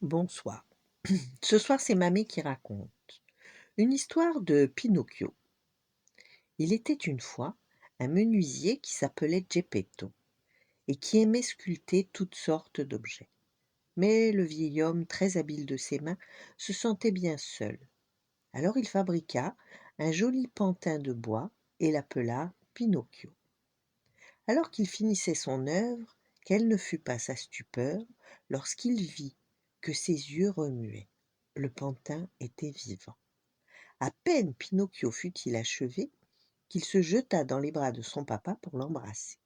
Bonsoir. Ce soir, c'est Mamie qui raconte une histoire de Pinocchio. Il était une fois un menuisier qui s'appelait Geppetto et qui aimait sculpter toutes sortes d'objets. Mais le vieil homme, très habile de ses mains, se sentait bien seul. Alors il fabriqua un joli pantin de bois et l'appela Pinocchio. Alors qu'il finissait son œuvre, quelle ne fut pas sa stupeur lorsqu'il vit que ses yeux remuaient. Le pantin était vivant. À peine Pinocchio fut-il achevé qu'il se jeta dans les bras de son papa pour l'embrasser.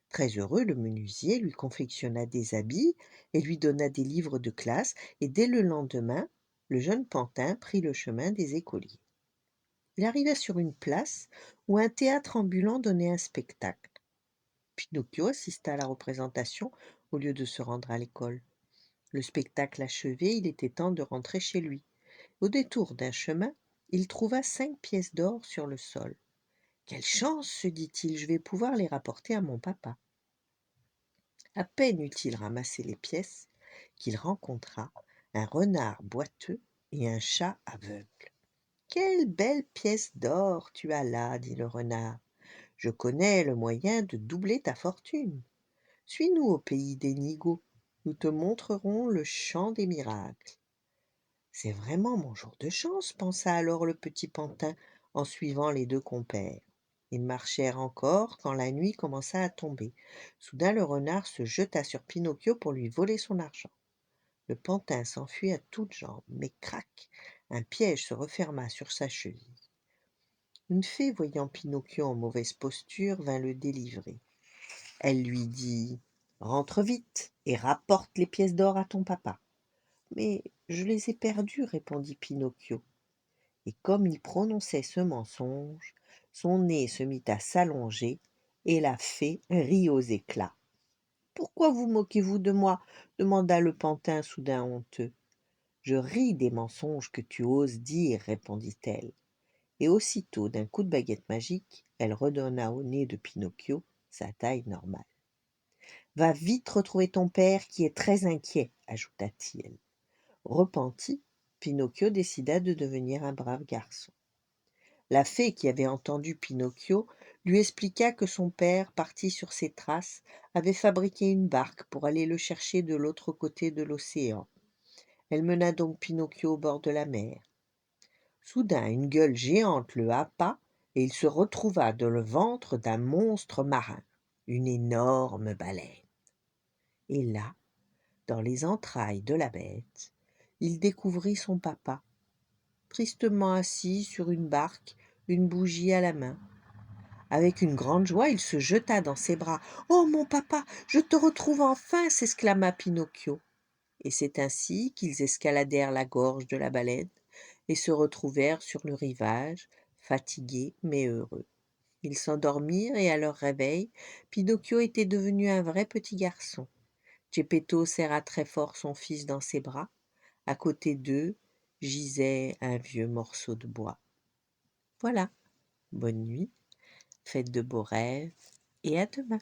Très heureux, le menuisier lui confectionna des habits et lui donna des livres de classe, et dès le lendemain, le jeune pantin prit le chemin des écoliers. Il arriva sur une place où un théâtre ambulant donnait un spectacle. Pinocchio assista à la représentation au lieu de se rendre à l'école. Le spectacle achevé, il était temps de rentrer chez lui. Au détour d'un chemin, il trouva 5 pièces d'or sur le sol. Quelle chance, se dit-il, je vais pouvoir les rapporter à mon papa. À peine eut-il ramassé les pièces qu'il rencontra un renard boiteux et un chat aveugle. Quelle belle pièce d'or tu as là, dit le renard. Je connais le moyen de doubler ta fortune. Suis-nous au pays des nigauds. Nous te montrerons le champ des miracles. C'est vraiment mon jour de chance, pensa alors le petit pantin en suivant les deux compères. Ils marchèrent encore quand la nuit commença à tomber. Soudain le renard se jeta sur Pinocchio pour lui voler son argent. Le pantin s'enfuit à toutes jambes, mais crac, un piège se referma sur sa cheville. Une fée, voyant Pinocchio en mauvaise posture, vint le délivrer. Elle lui dit: «Rentre vite et rapporte les pièces d'or à ton papa.» «Mais je les ai perdues», répondit Pinocchio. Et comme il prononçait ce mensonge, son nez se mit à s'allonger et la fée rit aux éclats. «Pourquoi vous moquez-vous de moi?» demanda le pantin soudain honteux. «Je ris des mensonges que tu oses dire», répondit-elle. Et aussitôt, d'un coup de baguette magique, elle redonna au nez de Pinocchio sa taille normale. «Va vite retrouver ton père qui est très inquiet», ajouta-t-il. Repenti, Pinocchio décida de devenir un brave garçon. La fée, qui avait entendu Pinocchio, lui expliqua que son père, parti sur ses traces, avait fabriqué une barque pour aller le chercher de l'autre côté de l'océan. Elle mena donc Pinocchio au bord de la mer. Soudain, une gueule géante le happa et il se retrouva dans le ventre d'un monstre marin, une énorme baleine. Et là, dans les entrailles de la bête, il découvrit son papa, tristement assis sur une barque, une bougie à la main. Avec une grande joie, il se jeta dans ses bras. «Oh, mon papa, je te retrouve enfin!» s'exclama Pinocchio. Et c'est ainsi qu'ils escaladèrent la gorge de la baleine et se retrouvèrent sur le rivage, fatigués mais heureux. Ils s'endormirent et à leur réveil, Pinocchio était devenu un vrai petit garçon. Geppetto serra très fort son fils dans ses bras. À côté d'eux gisait un vieux morceau de bois. Voilà, bonne nuit, faites de beaux rêves et à demain.